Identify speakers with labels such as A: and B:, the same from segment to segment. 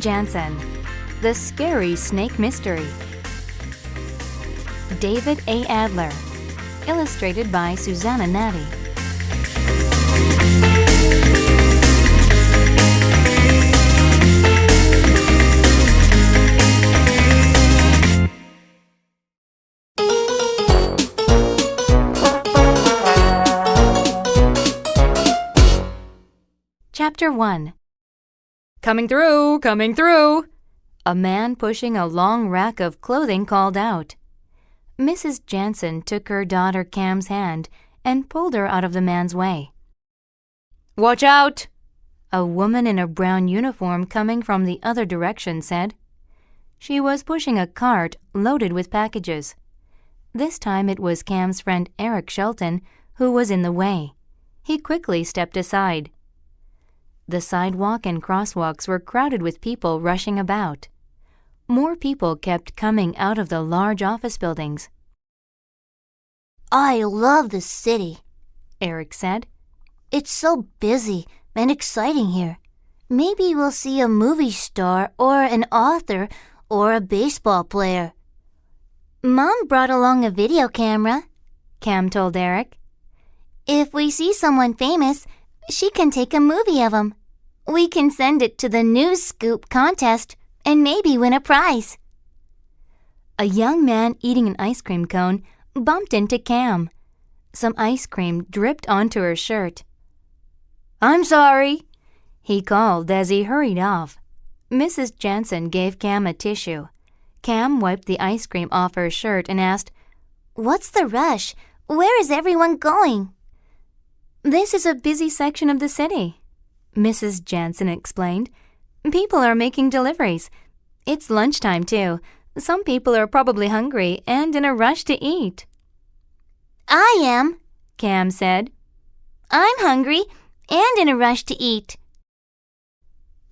A: Jansen, The Scary Snake Mystery. David A. Adler. Illustrated by Susanna Natty. Chapter 1. Coming through, coming through! A man pushing a long rack of clothing called out. Mrs. Jansen took her daughter Cam's hand and pulled her out of the man's way. Watch out! A woman in a brown uniform coming from the other direction said. She was pushing a cart loaded with packages. This time it was Cam's friend Eric Shelton who was in the way. He quickly stepped aside. The sidewalk and crosswalks were crowded with people rushing about. More people kept coming out of the large office buildings.
B: I love the city,
A: Eric said.
B: It's so busy and exciting here. Maybe we'll see a movie star or an author or a baseball player. Mom brought along a video camera,
A: Cam told Eric.
B: If we see someone famous, she can take a movie of them. We can send it to the News Scoop contest and maybe win a prize.
A: A young man eating an ice cream cone bumped into Cam. Some ice cream dripped onto her shirt. I'm sorry, he called as he hurried off. Mrs. Jansen gave Cam a tissue. Cam wiped the ice cream off her shirt and asked,
B: What's the rush? Where is everyone going?
A: This is a busy section of the city, Mrs. Jansen explained. People are making deliveries. It's lunchtime, too. Some people are probably hungry and in a rush to eat.
B: I am,
A: Cam said.
B: I'm hungry and in a rush to eat.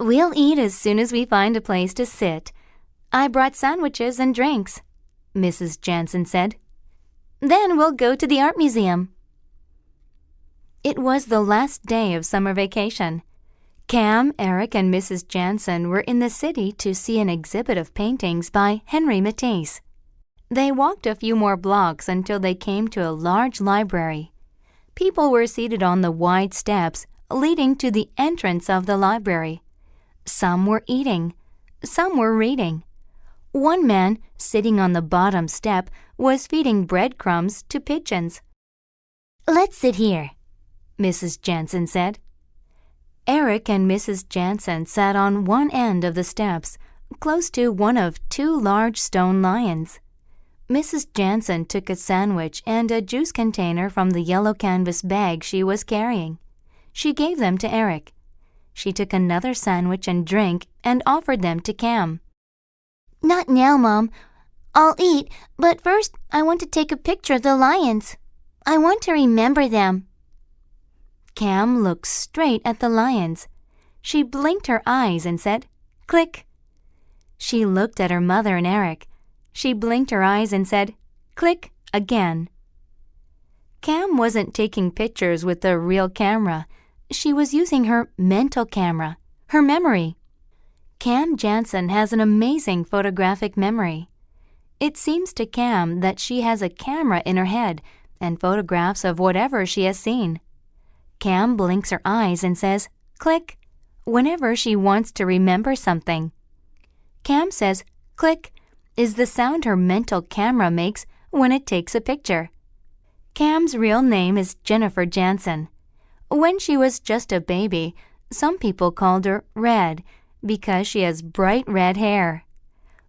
A: We'll eat as soon as we find a place to sit. I brought sandwiches and drinks, Mrs. Jansen said. Then we'll go to the art museum. It was the last day of summer vacation. Cam, Eric, and Mrs. Jansen were in the city to see an exhibit of paintings by Henry Matisse. They walked a few more blocks until they came to a large library. People were seated on the wide steps leading to the entrance of the library. Some were eating, some were reading. One man, sitting on the bottom step, was feeding breadcrumbs to pigeons.
B: Let's sit here,
A: Mrs. Jansen said. Eric and Mrs. Jansen sat on one end of the steps, close to one of two large stone lions. Mrs. Jansen took a sandwich and a juice container from the yellow canvas bag she was carrying. She gave them to Eric. She took another sandwich and drink and offered them to Cam.
B: Not now, Mom. I'll eat, but first I want to take a picture of the lions. I want to remember them.
A: Cam looked straight at the lions. She blinked her eyes and said, Click. She looked at her mother and Eric. She blinked her eyes and said, Click again. Cam wasn't taking pictures with a real camera. She was using her mental camera, her memory. Cam Jansen has an amazing photographic memory. It seems to Cam that she has a camera in her head and photographs of whatever she has seen. Cam blinks her eyes and says, Click, whenever she wants to remember something. Cam says, Click, is the sound her mental camera makes when it takes a picture. Cam's real name is Jennifer Jansen. When she was just a baby, some people called her Red because she has bright red hair.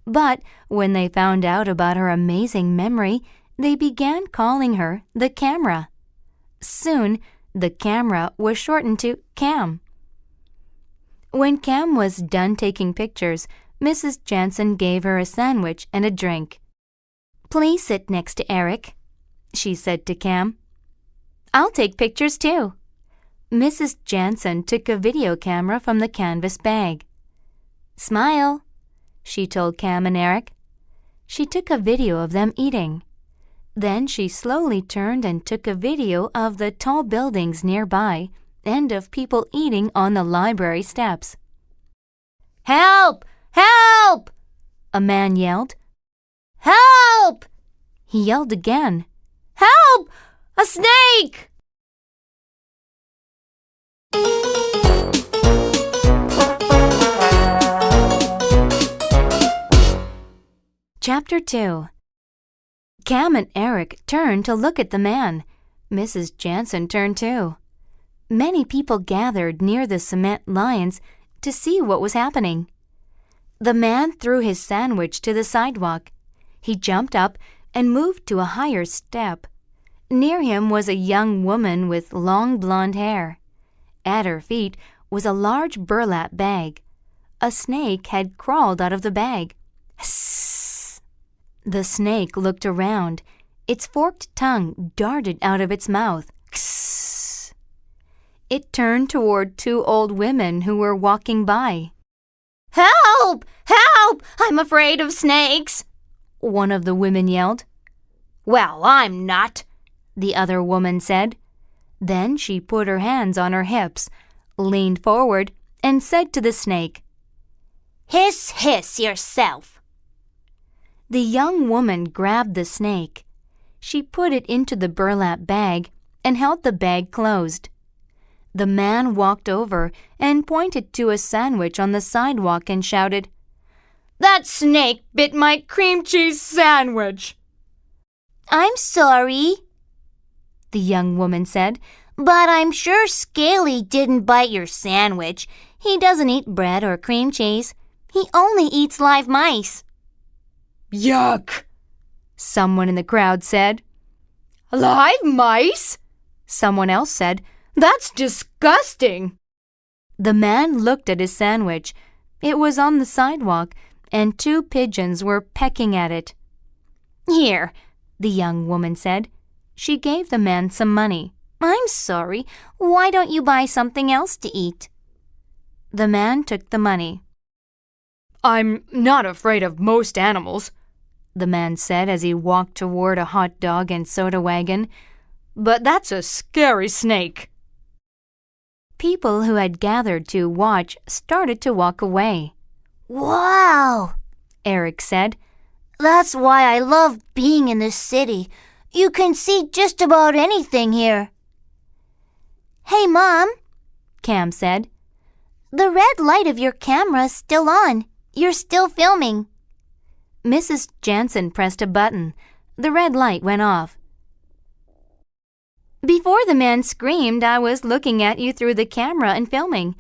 A: But when they found out about her amazing memory, they began calling her the Camera. Soon, the camera was shortened to Cam. When Cam was done taking pictures, Mrs. Jansen gave her a sandwich and a drink. Please sit next to Eric, she said to Cam. I'll take pictures too. Mrs. Jansen took a video camera from the canvas bag. Smile, she told Cam and Eric. She took a video of them eating. Then she slowly turned and took a video of the tall buildings nearby and of people eating on the library steps.
B: Help! Help!
A: A man yelled.
B: Help!
A: He yelled again.
B: Help! A snake!
A: Chapter 2. Cam and Eric turned to look at the man. Mrs. Jansen turned too. Many people gathered near the cement lions to see what was happening. The man threw his sandwich to the sidewalk. He jumped up and moved to a higher step. Near him was a young woman with long blonde hair. At her feet was a large burlap bag. A snake had crawled out of the bag. Hiss! The snake looked around. Its forked tongue darted out of its mouth. Hiss! It turned toward two old women who were walking by.
B: Help! Help! I'm afraid of snakes!
A: One of the women yelled.
B: Well, I'm not,
A: the other woman said. Then she put her hands on her hips, leaned forward, and said to the snake,
B: Hiss, hiss yourself.
A: The young woman grabbed the snake. She put it into the burlap bag and held the bag closed. The man walked over and pointed to a sandwich on the sidewalk and shouted,
B: That snake bit my cream cheese sandwich. I'm sorry, the young woman said, but I'm sure Scaly didn't bite your sandwich. He doesn't eat bread or cream cheese. He only eats live mice.
A: Yuck! Someone in the crowd said.
B: Live mice?
A: Someone else said.
B: That's disgusting.
A: The man looked at his sandwich. It was on the sidewalk, and two pigeons were pecking at it.
B: Here,
A: the young woman said. She gave the man some money.
B: I'm sorry. Why don't you buy something else to eat?
A: The man took the money.
C: I'm not afraid of most animals,
A: the man said as he walked toward a hot dog and soda wagon.
C: But that's a scary snake.
A: People who had gathered to watch started to walk away.
B: Wow,
A: Eric said.
B: That's why I love being in the city. You can see just about anything here. Hey, Mom,
A: Cam said.
B: The red light of your camera's still on. You're still filming.
A: Mrs. Jansen pressed a button. The red light went off. Before the man screamed, I was looking at you through the camera and filming.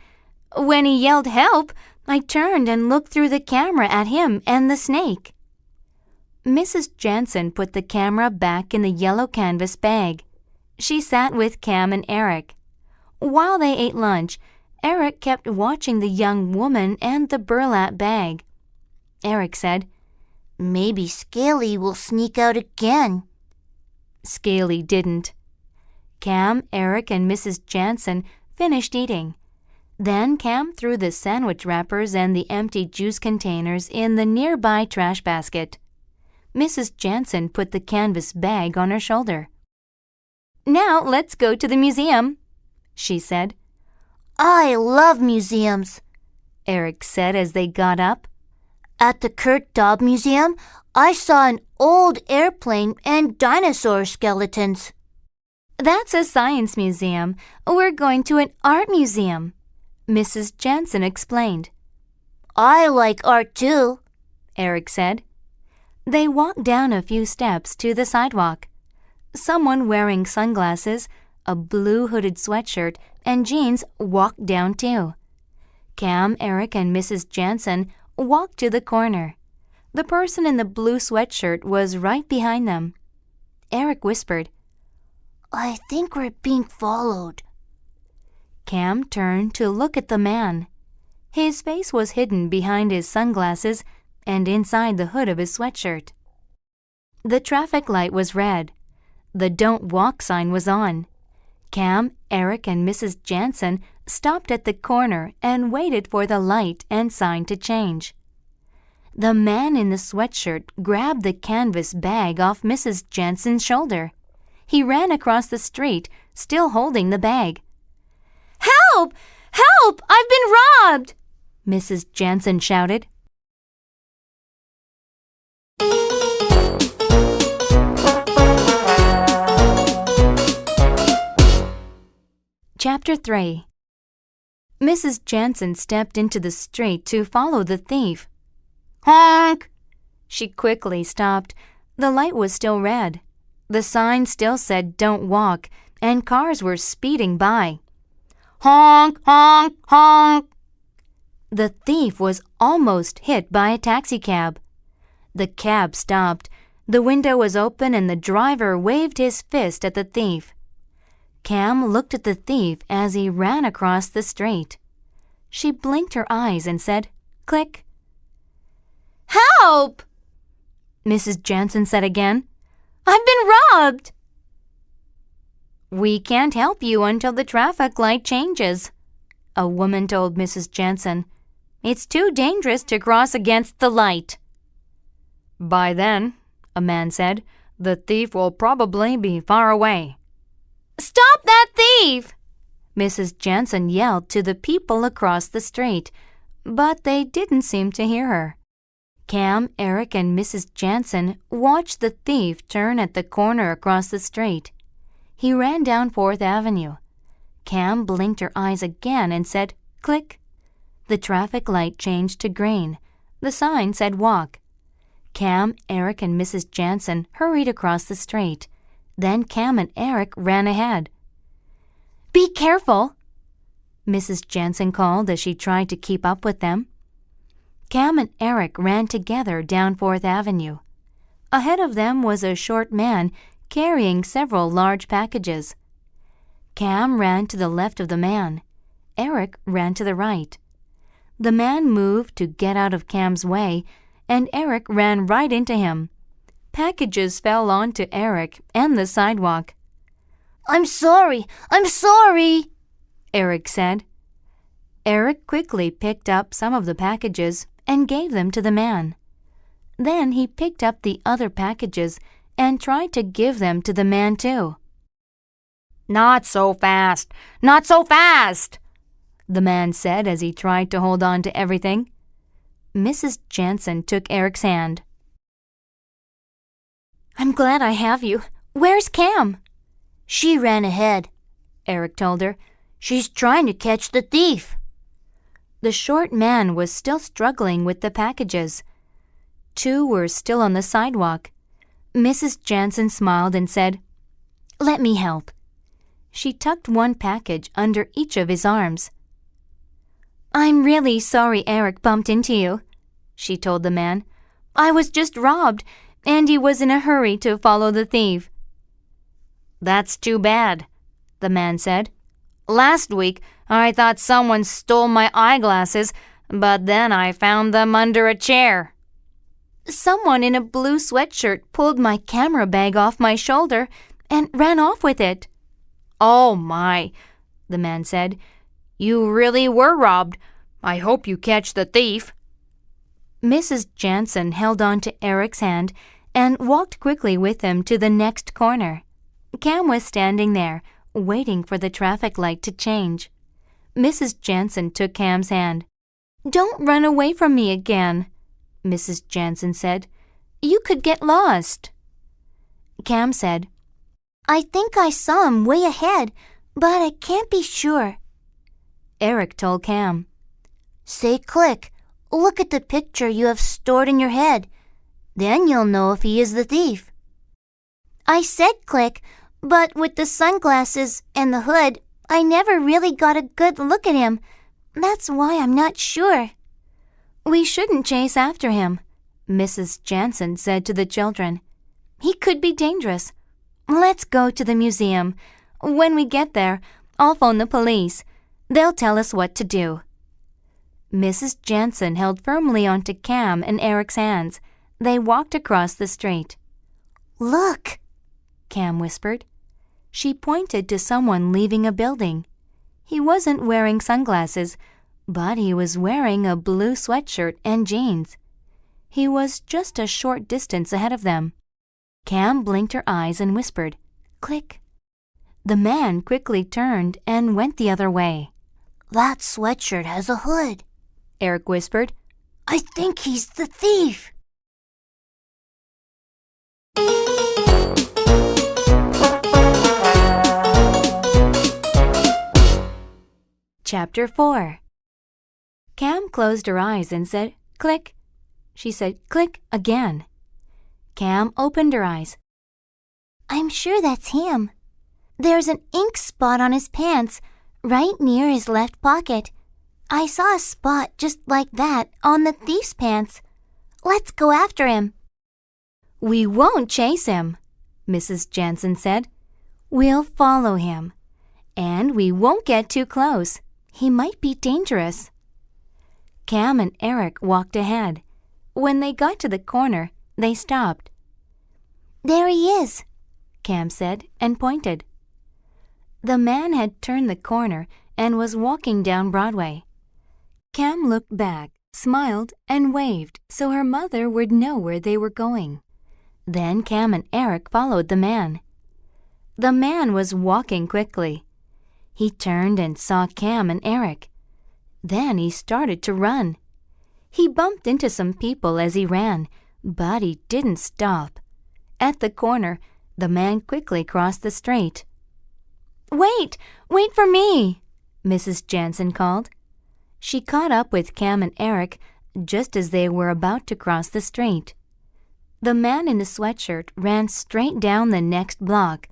A: When he yelled help, I turned and looked through the camera at him and the snake. Mrs. Jansen put the camera back in the yellow canvas bag. She sat with Cam and Eric. While they ate lunch, Eric kept watching the young woman and the burlap bag. Eric said,
B: Maybe Scaly will sneak out again.
A: Scaly didn't. Cam, Eric, and Mrs. Jansen finished eating. Then Cam threw the sandwich wrappers and the empty juice containers in the nearby trash basket. Mrs. Jansen put the canvas bag on her shoulder. Now let's go to the museum, she said.
B: I love museums,
A: Eric said as they got up.
B: At the Kurt Dobb Museum, I saw an old airplane and dinosaur skeletons.
A: That's a science museum. We're going to an art museum, Mrs. Jansen explained.
B: I like art too,
A: Eric said. They walked down a few steps to the sidewalk. Someone wearing sunglasses, a blue hooded sweatshirt, and jeans walked down too. Cam, Eric, and Mrs. Jansen walked to the corner. The person in the blue sweatshirt was right behind them. Eric whispered,
B: I think we're being followed.
A: Cam turned to look at the man. His face was hidden behind his sunglasses and inside the hood of his sweatshirt. The traffic light was red. The Don't Walk sign was on. Cam, Eric, and Mrs. Jansen stopped at the corner and waited for the light and sign to change. The man in the sweatshirt grabbed the canvas bag off Mrs. Jansen's shoulder. He ran across the street, still holding the bag.
B: Help! Help! I've been robbed!
A: Mrs. Jansen shouted. Chapter 3. Mrs. Jansen stepped into the street to follow the thief. Honk! She quickly stopped. The light was still red. The sign still said "Don't walk," and cars were speeding by. Honk! Honk! Honk! The thief was almost hit by a taxicab. The cab stopped. The window was open and the driver waved his fist at the thief. Cam looked at the thief as he ran across the street. She blinked her eyes and said, "Click." "Help!" Mrs. Jansen said again. "I've been robbed!" "We can't help you until the traffic light changes," a woman told Mrs. Jansen. "It's too dangerous to cross against the light." "By then," a man said, "the thief will probably be far away." "Stop that thief!" Mrs. Jansen yelled to the people across the street, but they didn't seem to hear her. Cam, Eric, and Mrs. Jansen watched the thief turn at the corner across the street. He ran down 4th Avenue. Cam blinked her eyes again and said, "Click." The traffic light changed to green. The sign said "Walk." Cam, Eric, and Mrs. Jansen hurried across the street. Then Cam and Eric ran ahead. "Be careful," Mrs. Jansen called as she tried to keep up with them. Cam and Eric ran together down 4th Avenue. Ahead of them was a short man carrying several large packages. Cam ran to the left of the man. Eric ran to the right. The man moved to get out of Cam's way, and Eric ran right into him. Packages fell onto Eric and the sidewalk.
B: I'm sorry,
A: Eric said. Eric quickly picked up some of the packages and gave them to the man. Then he picked up the other packages and tried to give them to the man too. "Not so fast! Not so fast!" the man said as he tried to hold on to everything. Mrs. Jansen took Eric's hand. "I'm glad I have you. Where's Cam?"
B: She ran ahead,
A: Eric told her.
B: "She's trying to catch the thief."
A: The short man was still struggling with the packages. 2 were still on the sidewalk. Mrs. Jansen smiled and said, "Let me help." She tucked one package under each of his arms. "I'm really sorry Eric bumped into you," she told the man. "I was just robbed, and he was in a hurry to follow the thief." "That's too bad," the man said. "Last week, I thought someone stole my eyeglasses, but then I found them under a chair." "Someone in a blue sweatshirt pulled my camera bag off my shoulder and ran off with it." "Oh my," the man said. "You really were robbed. I hope you catch the thief." Mrs. Jansen held on to Eric's hand and walked quickly with him to the next corner. Cam was standing there, waiting for the traffic light to change. Mrs. Jansen took Cam's hand. "Don't run away from me again," Mrs. Jansen said. "You could get lost." Cam said,
B: "I think I saw him way ahead, but I can't be sure."
A: Eric told Cam,
B: "Say click. Look at the picture you have stored in your head. Then you'll know if he is the thief." I said click, but with the sunglasses and the hood, I never really got a good look at him. That's why I'm not sure.
A: "We shouldn't chase after him," Mrs. Jansen said to the children. "He could be dangerous. Let's go to the museum. When we get there, I'll phone the police. They'll tell us what to do." Mrs. Jansen held firmly onto Cam and Eric's hands. They walked across the street.
B: "Look,"
A: Cam whispered. She pointed to someone leaving a building. He wasn't wearing sunglasses, but he was wearing a blue sweatshirt and jeans. He was just a short distance ahead of them. Cam blinked her eyes and whispered, "Click." The man quickly turned and went the other way.
B: "That sweatshirt has a hood,"
A: Eric whispered.
B: I think he's the thief.
A: Chapter 4. Cam closed her eyes and said, "Click." She said, "Click" again. Cam opened her eyes.
B: I'm sure that's him. There's an ink spot on his pants, right near his left pocket. I saw a spot just like that on the thief's pants. Let's go after him.
A: "We won't chase him," Mrs. Jansen said. "We'll follow him. And we won't get too close. He might be dangerous." Cam and Eric walked ahead. When they got to the corner, they stopped.
B: There he is,
A: Cam said and pointed. The man had turned the corner and was walking down Broadway. Cam looked back, smiled, and waved so her mother would know where they were going. Then Cam and Eric followed the man. The man was walking quickly. He turned and saw Cam and Eric. Then he started to run. He bumped into some people as he ran, but he didn't stop. At the corner, the man quickly crossed the street. "Wait! Wait for me!" Mrs. Jansen called. She caught up with Cam and Eric just as they were about to cross the street. The man in the sweatshirt ran straight down the next block.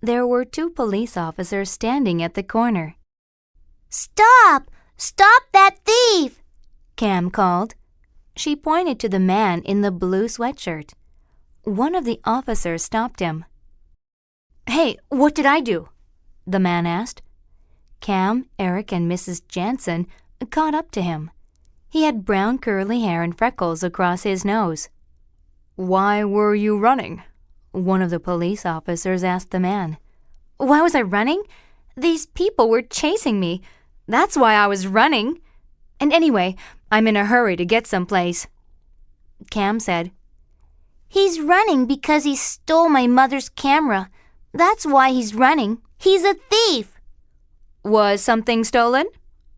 A: There were 2 police officers standing at the corner.
B: Stop! Stop that thief!
A: Cam called. She pointed to the man in the blue sweatshirt. One of the officers stopped him. "Hey, what did I do?" the man asked. Cam, Eric, and Mrs. Jansen caught up to him. He had brown curly hair and freckles across his nose. "Why were you running?" one of the police officers asked the man. "Why was I running? These people were chasing me. That's why I was running. And anyway, I'm in a hurry to get someplace." Cam said,
B: He's running because he stole my mother's camera. That's why he's running. He's a thief.
A: "Was something stolen?"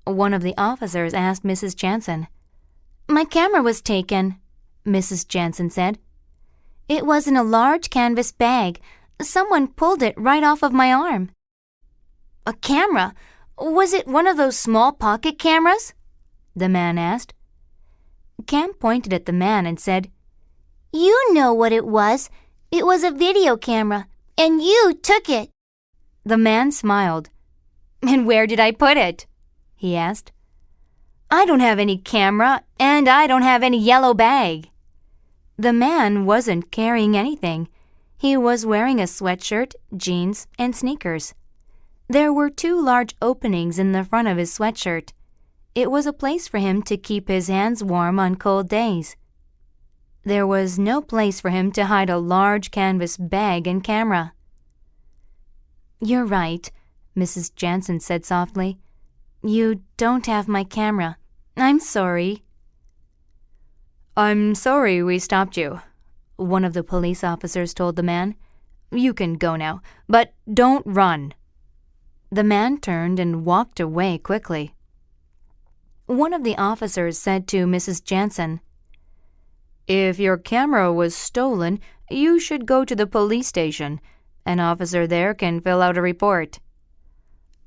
A: one of the officers asked Mrs. Jansen. "My camera was taken," Mrs. Jansen said. "It was in a large canvas bag. Someone pulled it right off of my arm." "A camera? Was it one of those small pocket cameras?" the man asked. Cam pointed at the man and said,
B: You know what it was. It was a video camera, and you took it.
A: The man smiled. "And where did I put it?" he asked. "I don't have any camera, and I don't have any yellow bag." The man wasn't carrying anything. He was wearing a sweatshirt, jeans, and sneakers. There were 2 large openings in the front of his sweatshirt. It was a place for him to keep his hands warm on cold days. There was no place for him to hide a large canvas bag and camera. "You're right," Mrs. Jansen said softly. "You don't have my camera. I'm sorry." "I'm sorry we stopped you," one of the police officers told the man. "You can go now, but don't run." The man turned and walked away quickly. One of the officers said to Mrs. Jansen, "If your camera was stolen, you should go to the police station. An officer there can fill out a report."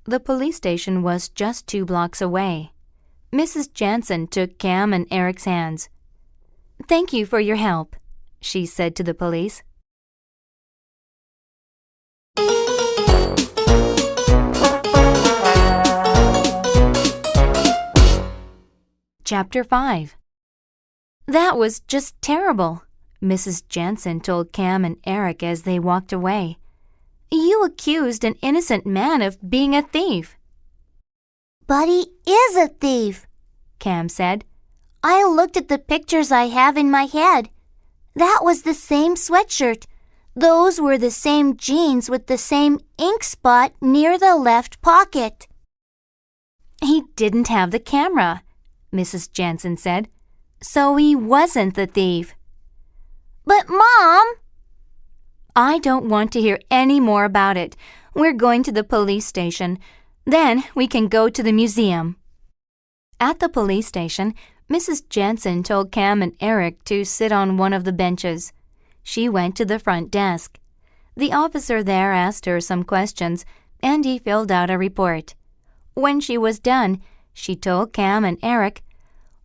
A: The police station was just 2 blocks away. Mrs. Jansen took Cam and Eric's hands. "Thank you for your help," she said to the police. Chapter 5. "That was just terrible," Mrs. Jansen told Cam and Eric as they walked away. "You accused an innocent man of being a thief."
B: But he is a thief,
A: Cam said.
B: I looked at the pictures I have in my head. That was the same sweatshirt. Those were the same jeans with the same ink spot near the left pocket.
A: "He didn't have the camera," Mrs. Jansen said. "So he wasn't the thief."
B: But Mom!
A: "I don't want to hear any more about it. We're going to the police station. Then we can go to the museum." At the police station, Mrs. Jansen told Cam and Eric to sit on one of the benches. She went to the front desk. The officer there asked her some questions, and he filled out a report. When she was done, she told Cam and Eric,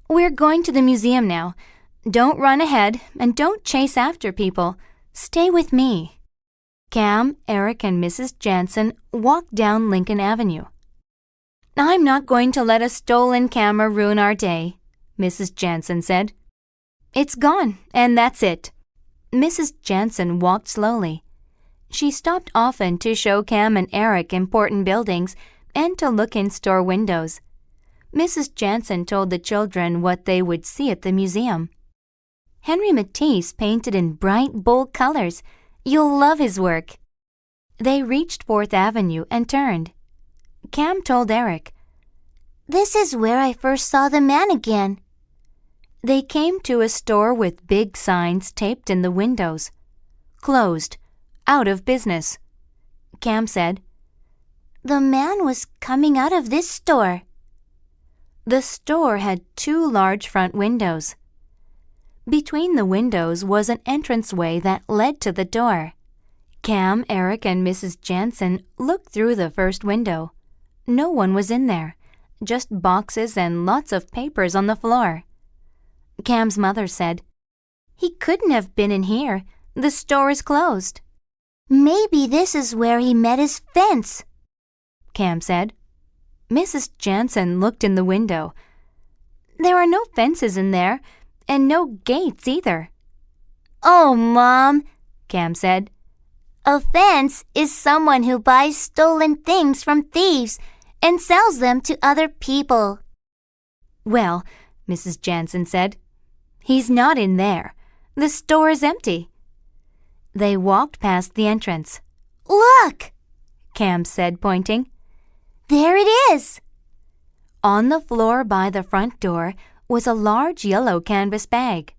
A: "We're going to the museum now. Don't run ahead and don't chase after people. Stay with me." Cam, Eric, and Mrs. Jansen walked down Lincoln Avenue. "I'm not going to let a stolen camera ruin our day," Mrs. Jansen said. "It's gone, and that's it." Mrs. Jansen walked slowly. She stopped often to show Cam and Eric important buildings and to look in store windows. Mrs. Jansen told the children what they would see at the museum. "Henry Matisse painted in bright, bold colors. You'll love his work." They reached 4th Avenue and turned. Cam told Eric,
B: "This is where I first saw the man again."
A: They came to a store with big signs taped in the windows. "Closed. Out of business." Cam said,
B: "The man was coming out of this store."
A: The store had 2 large front windows. Between the windows was an entranceway that led to the door. Cam, Eric, and Mrs. Jansen looked through the first window. No one was in there, just boxes and lots of papers on the floor. Cam's mother said, "He couldn't have been in here. The store is closed."
B: "Maybe this is where he met his fence,"
A: Cam said. Mrs. Jansen looked in the window. "There are no fences in there, and no gates either."
B: "Oh, Mom,"
A: Cam said.
B: "A fence is someone who buys stolen things from thieves and sells them to other people."
A: "Well," Mrs. Jansen said, "he's not in there. The store is empty." They walked past the entrance.
B: "Look,"
A: Cam said, pointing.
B: "There it is."
A: On the floor by the front door was a large yellow canvas bag.